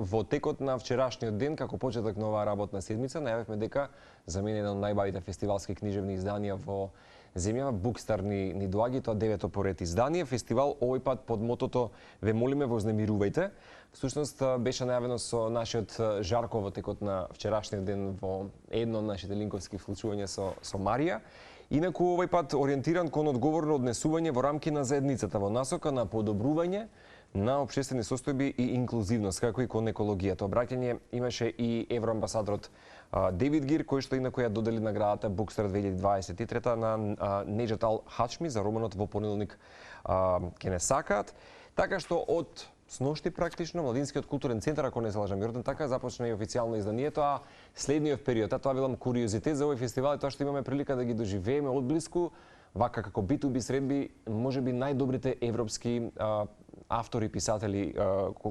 во текот на вчерашниот ден, како почеток на оваа работна седмица, најавивме дека за мене еден од најбавите фестивалски книжевни изданија во земјава, BookStar ни доаѓа, тоа 9-то поред издание. Фестивал овој пат под мотото "Ве молиме, вознемирувајте". Всушност беше најавено со нашиот Жарко во текот на вчерашниот ден во едно од нашите линковски вклучувања со Марија. Инаку овој пат ориентиран кон одговорно однесување во рамки на заедницата, во насока на подобрување на општествени состојби и инклузивност, како и кон екологијата. Обраќање имаше и евроамбасадорот Девид Гир, кој што инаку ја додели наградата BookStar 2023 на Неџат Ал Хачми за романот "Во понеделник ќе не сакаат". Така што од сношти практично Младинскиот културен центар, ако не се лажам, Јордан, така започна и официјално изданието, а следниот период, тоа велам куриозитет за овој фестивал е тоа што имаме прилика да ги доживееме одблиску, вака како B2B средби, можеби најдобрите европски автори, писатели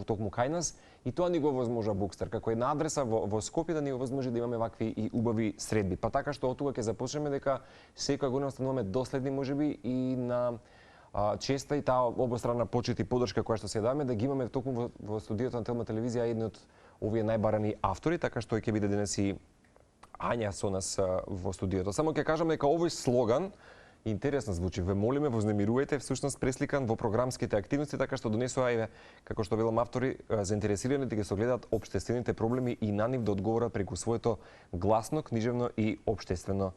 токму кај нас, и тоа ни го возможува BookStar, како една адреса во Скопје да ни овозможи да имаме вакви и убави средби. Па така што од тука ќе започнеме дека секоја година стануваме доследни можеби и на честа и таа обострана почит и поддршка која што се даваме, да ги имаме токму во студиото на Телма телевизија едни од овие најбарани автори, така што ќе биде денес и Ања со нас во студиото. Само ќе кажам дека овој слоган интересно звучи. "Ве молиме, вознемирувајте", всушност пресликан во програмските активности, така што донесува, еве, како што велам, автори заинтересирани да ги согледаат општествените проблеми и на нив да одговорат преку своето гласно, книжевно и општествено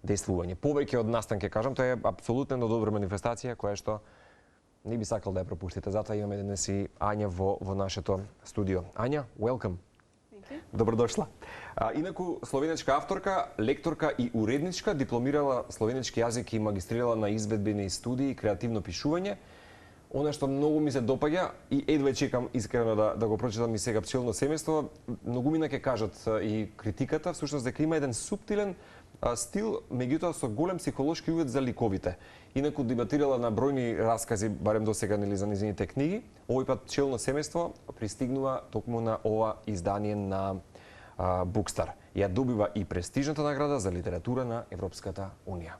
действување. Повеќе од настан ќе кажам, тоа е апсолутно добра манифестација која што не би сакал да ја пропуштите. Затоа имаме денес и Ања во нашето студио. Ања, welcome. Добродошла. Инаку словенечка авторка, лекторка и уредничка, дипломирала словенечки јазик и магистрирала на изведбени студии и креативно пишување. Она што многу ми се допаѓа и едва чекам искрено да го прочитам и сега "Пчелно семејство", многумина ќе кажат и критиката, всушност дека има еден суптилен стил, меѓутоа со голем психолошки увид за ликовите. Инаку дебатирала на бројни раскази, барем до сега, нели, за незините книги. Овој пат "Пчелно семејство" пристигнува токму на ова издание на BookStar. Ја добива и престижната награда за литература на Европската Унија.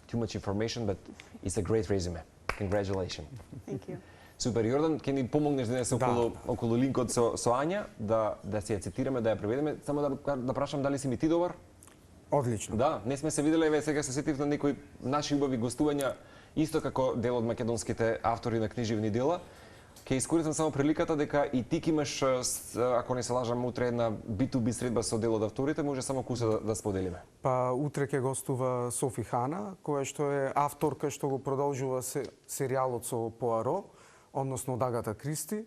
Too much information, but it's a great resume. Congratulations. Thank you. Супер, Јордан, ќе ни помогнеш денес околу линкот со Ања, да се ја цитираме, да ја преведеме. Само да прашам дали си ми ти добар? Одлично. Да, не сме се виделе, еве сега се сетив на некои наши убави гостувања, исто како дел од македонските автори на книжевни дела. Ќе искористам само приликата дека и ти имаш, ако не се лажам, утре една B2B средба со дел од авторите, може само куса да споделиме. Па утре ќе гостува Софи Хана, која што е авторка што го продолжува серијалот со Поаро, односно од Агата Кристи.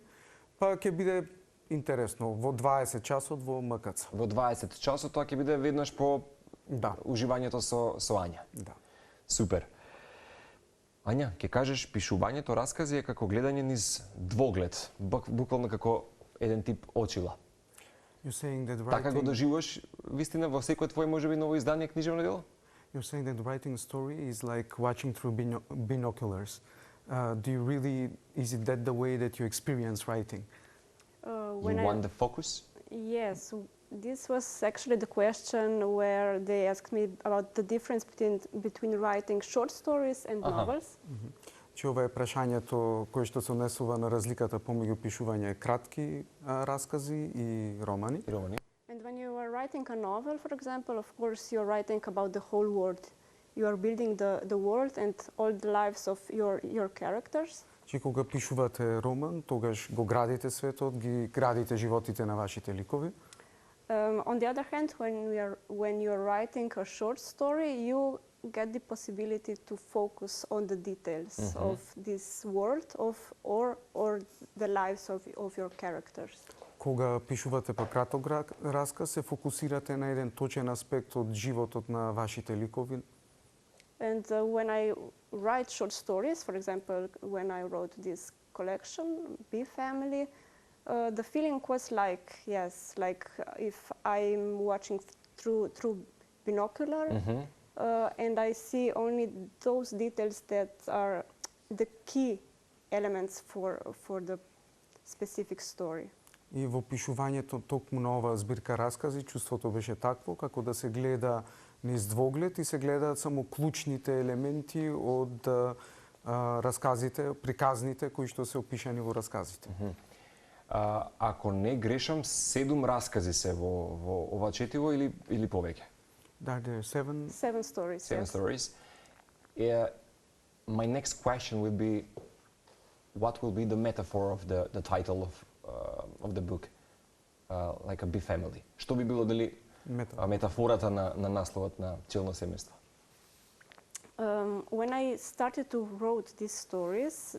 Па ќе биде интересно во 20 часот во МКЦ. Во 20 часот тоа ќе биде веднаш по уживањето со Ања. Да. Супер. Ања, ќе кажеш, пишувањето раскази е како гледање низ двоглед, буквално како еден тип очила. Така го доживуваш вистина во секој твој можеби ново издание книжевно дело? You're saying that writing a story is like watching through binoculars. Is it that the way that you experience writing? You want the focus? Yes, this was actually the question where they asked me about the difference between writing short stories and novels. Че ова е прашањето кое што се однесува на разликата помеѓу пишување кратки раскази и романи. And when you are writing a novel, for example, of course you are writing about the whole world. You are building the world and all the lives of your characters. Че кога пишувате роман, тогаш го градите светот, ги градите животите на вашите ликови. On the other hand, when you are writing a short story, you get the possibility to focus on the details of this world or the lives of your characters. Кога пишувате па краток расказ, се фокусирате на еден точен аспект од животот на вашите ликови. And when I write short stories, for example, when I wrote this collection, Bee Family, the feeling was like, like if I'm watching through binocular, and I see only those details that are the key elements for the specific story. И во пишувањето токму на оваа збирка раскази, чувството беше такво, како да се гледа низ двоглед и се гледаат само клучните елементи од расказите, приказните кои што се опишани во расказите. Ако не грешам, 7 раскази се во ова четиво или повеќе? Да, there are 7. 7 stories. 7 yes. stories. My next question would be, what will be the metaphor of the title of the book, like a big family? Што би било дали метафората на насловот на челно семејство? When I started to write these stories,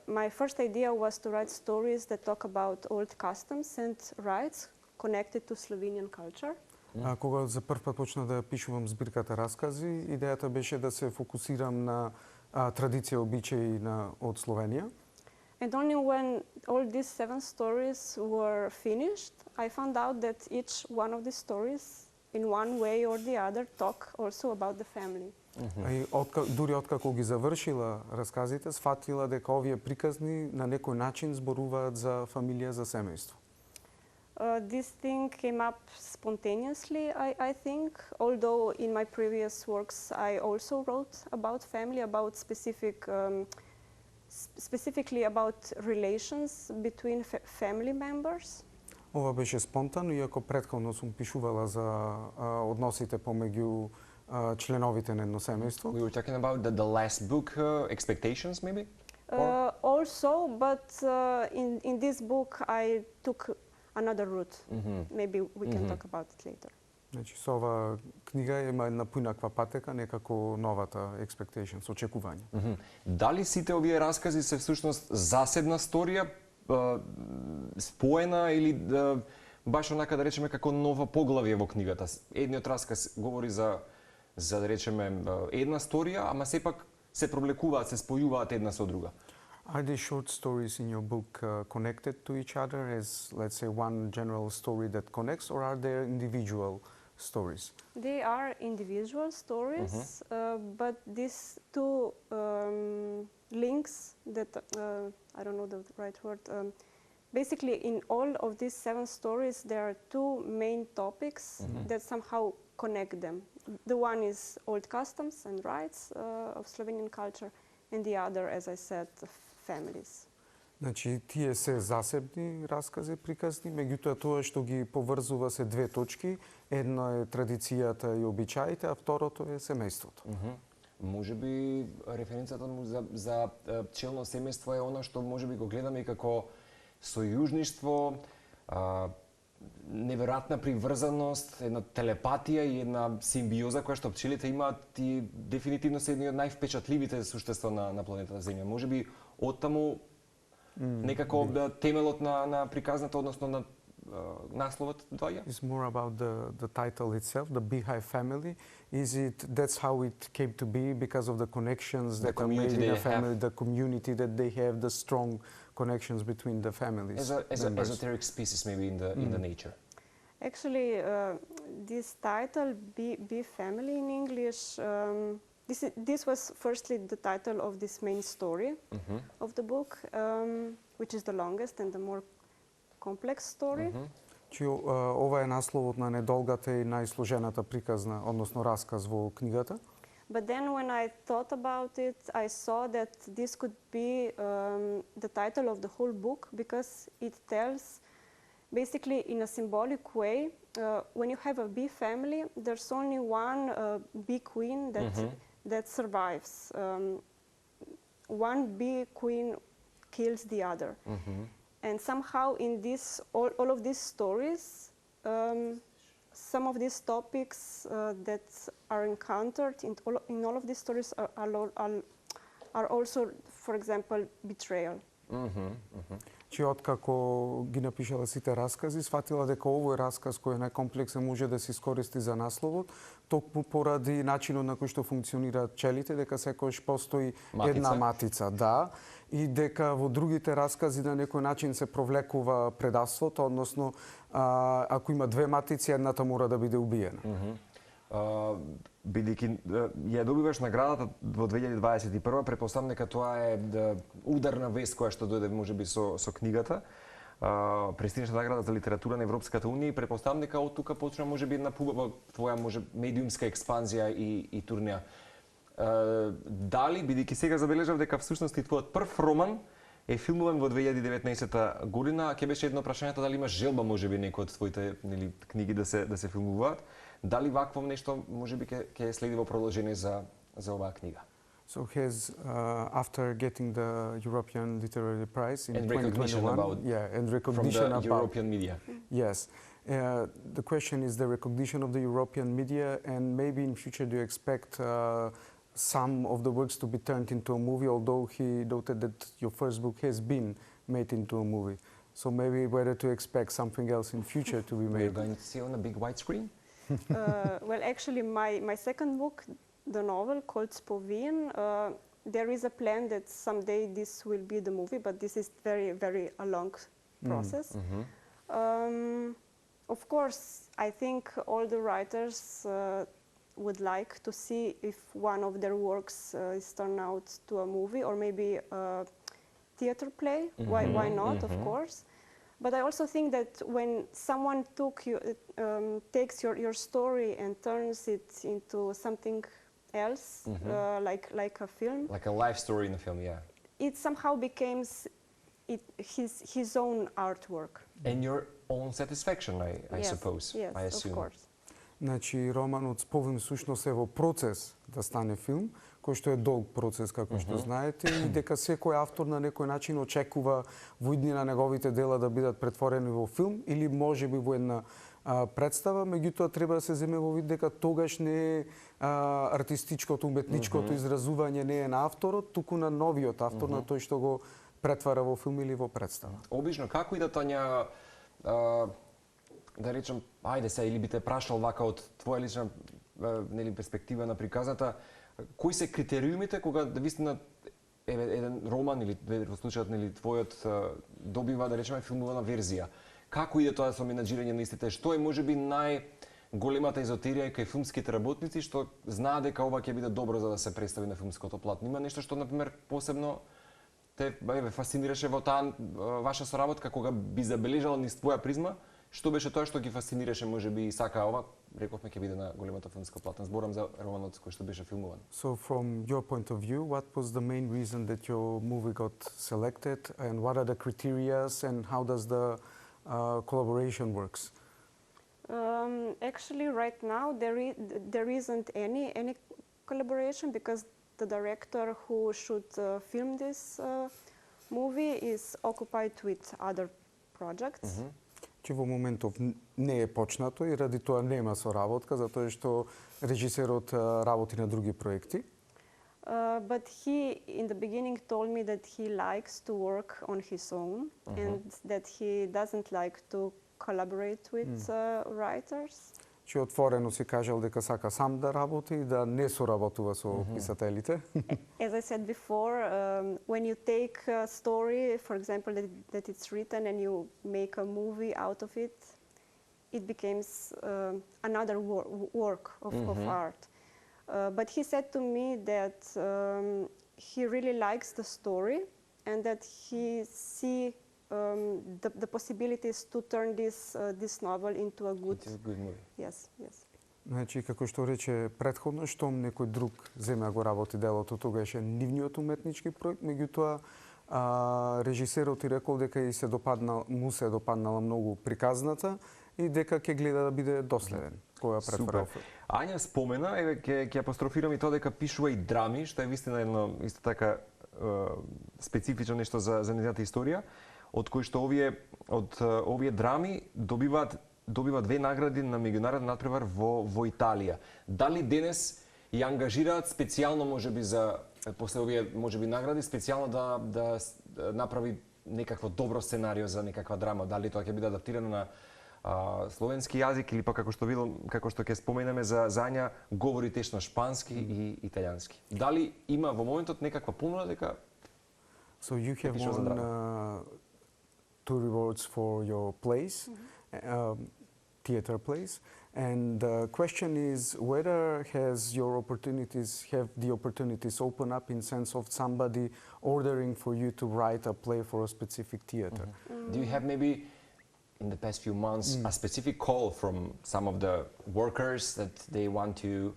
my first idea was to write stories that talk about old customs and rites connected to Slovenian culture. Кога за прв пат почна да пишувам збирката раскази, идејата беше да се фокусирам на традиција, обичаи од Словенија. And only when all these 7 stories were finished, I found out that each one of these stories, in one way or the other, talk also about the family. И дури откако ги завршила расказите, сфатила дека овие приказни на некој начин зборуваат за фамилија, за семејство. This thing came up spontaneously, I think, although in my previous works I also wrote about family, about specifically about relations between family members. Ова беше спонтано, иако претходно сум пишувала за односите помеѓу членовите на едно семејство. We were talking about the last book, Expectations, maybe? Also, but in this book I took another route. Maybe we can talk about it later. Значи, со ова книга има една поинаква патека, некако новата Expectations, очекување. Дали сите овие раскази се всушност засебна сторија, споена или баш онака да речеме како нова поглавје во книгата? Едниот расказ говори за да речеме една сторија, ама сепак се провлекуваат, се спојуваат една со друга. Are the short stories in your book connected to each other as, let's say, one general story that connects, or are they individual stories? They are individual stories, but these two links that, I don't know the right word, basically in all of these 7 stories there are 2 main topics that somehow connect them. The one is old customs and rites of Slovenian culture, and the other, as I said, families. Значи, тие се засебни раскази, приказни, меѓутоа тоа што ги поврзува се 2 точки. Едно е традицијата и обичаите, а второто е семејството. Можеби референцата му за челно семејство е она што можеби го гледаме и како сојужништво, неверојатна приврзаност, една телепатија и една симбиоза која што пчелите имаат и дефинитивно се едни од највпечатливите суштества на планетата Земја. Можеби оттаму некако темелот на приказната, односно на насловот доаѓа? It's more about the title itself, the Beehive family. That's how it came to be because of the connections that are made in the family, the community that they have, the strong connections between the families. As an esoteric species maybe in the nature. Actually, this title, Bee Family in English, this was firstly the title of this main story of the book, which is the longest and the more complex story. Ова е насловот на недолгата и најсложената приказна, односно расказ во книгата. But then when I thought about it, I saw that this could be the title of the whole book, because it tells basically in a symbolic way, when you have a bee family, there's only one bee queen that survives. One bee queen kills the other. And somehow in all of these stories, some of these topics that are encountered in all of these stories are also, for example, betrayal. Че откако ги напишала сите раскази, сватила дека овој расказ кој е најкомплексен може да се искористи за насловот, токму поради начинот на кој што функционираат пчелите, дека секојаш постои една матица, да, и дека во другите раскази на некој начин се провлекува предавството, односно ако има 2 матици, едната мора да биде убиена. Бидејќи ја добиваш наградата во 2021, претпоставам дека тоа е ударна вест која што дојде можеби со книгата. Престижната награда за литература на Европската унија, и претпоставам дека од тука почна можеби една твоја медиумска експанзија и турнеја. Дали, бидејќи сега забележав дека всушност и твојот прв роман е филмуван во 2019 година, ќе беше едно прашањето дали имаш желба можеби некој од твоите нели книги да се филмуваат. Дали вакво нешто можеби ќе следи во продолжение за оваа книга? So his, after getting the European Literary Prize in And recognition 2021, about and recognition from the about European media. Yes, the question is the recognition of the European media, and maybe in future do you expect some of the works to be turned into a movie? Although he noted that your first book has been made into a movie, so maybe whether to expect something else in future to be We're made. going to see on a big widescreen. Well, actually, my second book, the novel called Spovin, there is a plan that someday this will be the movie, but this is very a long process. Of course, I think all the writers would like to see if one of their works is turned out to a movie or maybe a theater play. Why not, of course. But I also think that when someone takes your story and turns it into something else, like a film, Like a life story in a film, yeah. it somehow becomes his own artwork. And your own satisfaction, I Yes, suppose. yes, I assume. of course. Значи, романот Сповин всушност е во процес да стане филм, кој што е долг процес, како што знаете, и дека секој автор на некој начин очекува во иднина неговите дела да бидат претворени во филм или можеби во една представа, меѓутоа треба да се земе во вид дека тогаш не е артистичкото, уметничкото изразување не е на авторот, туку на новиот автор, на тој што го претвара во филм или во представа. Обично, како и да Тања, да речем, ајде се, или би те прашал вака од твоја лична нели перспектива на приказната, кои се критериумите кога вистина еден роман или во случајот нели твојот добива да речеме филмувана верзија? Како иде тоа со менаџирање на истите? Што е можеби најголемата изотерија кај филмските работници што знаат дека ова ќе биде добро за да се представи на филмското платно? Има нешто што на пример посебно те фасцинираше во таа ваша соработка кога би забележала низ твоја призма? Што беше тоа што ги фасцинираше можеби и сака ова? Рековме ќе биде на големата филмска платна. Зборам за романот кој што беше филмуван. So from your point of view, what was the main reason that your movie got selected, and what are the criteria, and how does the collaboration works? Actually, right now there isn't any collaboration because the director who should film this movie is occupied with other projects. Че во моментов не е почнато и ради тоа нема соработка, затоа што режисерот работи на други проекти. But he, in the beginning, told me that he likes to work on his own and that he doesn't like to collaborate with writers. Че отворено си кажал дека сака сам да работи и да не соработува со писателите. As I said before, when you take a story, for example, that it's written and you make a movie out of it, it becomes another work of art. But he said to me that he really likes the story and that he sees the possibilities to turn this novel into a good movie. Yes, yes. Значи, како што рече претходно, штом некој друг земе го работи делото, тогаш е нивниот уметнички проект, меѓутоа режисерот и рекол дека и му се допаднала многу приказната и дека ќе гледа да биде доследен кога претвора. Ања спомена, еве ќе апострофирам и тоа дека пишува и драми, што е вистина едно исто така специфично нешто за незината историја, од кои што овие драми добиваат 2 награди на меѓународен натпревар во Италија. Дали денес ја ангажираат специјално можеби за после овие можеби награди специјално да направи некакво добро сценарио за некаква драма? Дали тоа ќе биде адаптирано на словенски јазик или па како што ќе споменеме за Ања говори тешно шпански и италијански? Дали има во моментот некаква понуда дека So you have won 2 rewards for your plays, theater plays, and the question is whether have the opportunities open up in sense of somebody ordering for you to write a play for a specific theater. Do you have maybe in the past few months a specific call from some of the workers that they want to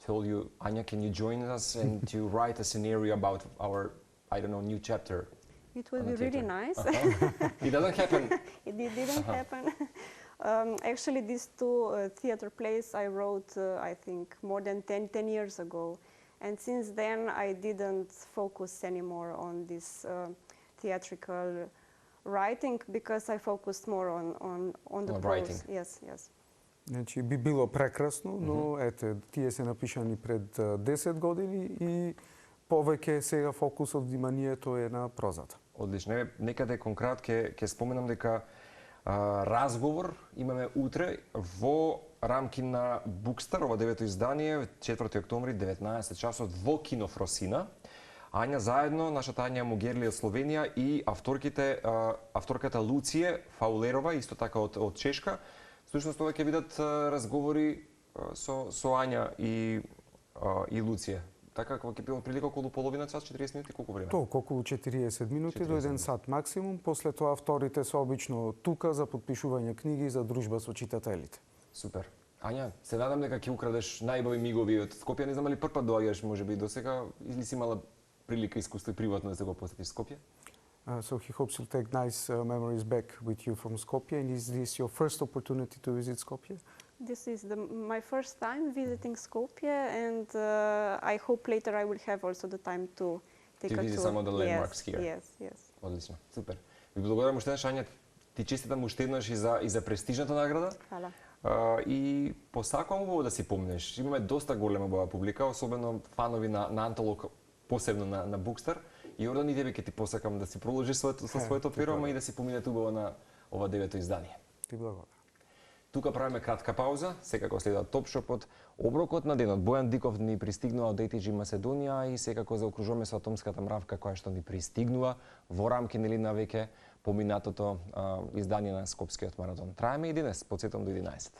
tell you, Anya, can you join us and to write a scenario about our, I don't know, new chapter? it would on be the really theatre. nice. It doesn't happen. It didn't happen. Actually, these two theater plays I wrote, I think, more than 10 years ago. And since then, I didn't focus anymore on this theatrical writing because I focused more on the prose. writing. Yes, yes. Значи би било прекрасно, но ете, тие се напишани пред 10 години и повеќе сега фокусот вниманието е на прозата. Одлично. Некаде конкрет ќе споменам дека разговор имаме утре во рамки на BookStar, ова 9-то издание, 4 октомври, 19 часот во кино Фросина. Ања заедно, нашата Ања Мугерли од Словенија и авторката Луција Фаулерова, исто така од Чешка. Всушност ова ќе видат разговори со Ања и Луција. Така ќе било прилика околу половина час, 40 минути, колку време? Толку, околу 40 минути до 1 сат максимум. После тоа авторите се обично тука за подпишување книги за дружба со читателите. Супер. Ања, се надам дека ќе украдеш најбави мигови од Скопје. Не знам дали прв пат доаѓаш, можеби до сега, или си имала прилика, искуство и приватно да се го посетиш Скопје? So he hopes you'll take nice memories back with you from Skopje. And is this your first opportunity to visit Skopje? This is my first time visiting Skopje, and I hope later I will have also the time to take a tour. To visit some of the landmarks here. Yes, yes. Одлично, супер. Ви благодарам уште еднаш, Ања, ти честитам уште еднаш и за престижната награда. Хвала. И посакувам убаво да си помнеш. Имаме доста голема убава публика, особено фанови на антолог, посебно на BookStar. И Јордан, и тебе ќе ти посакам да си продолжиш со своето перо, ама и да си поминете убаво на ова 9-то издание. Ти благодарам. Тука правиме кратка пауза, секако следува Топшопот, оброкот на денот. Бојан Диков ни пристигнува од ATG Македонија и секако заокружуваме со атомската мравка која што ни пристигнува во рамки нели на веќе поминатото издание на Скопскиот маратон. Траеме и денес, подсетам до 11.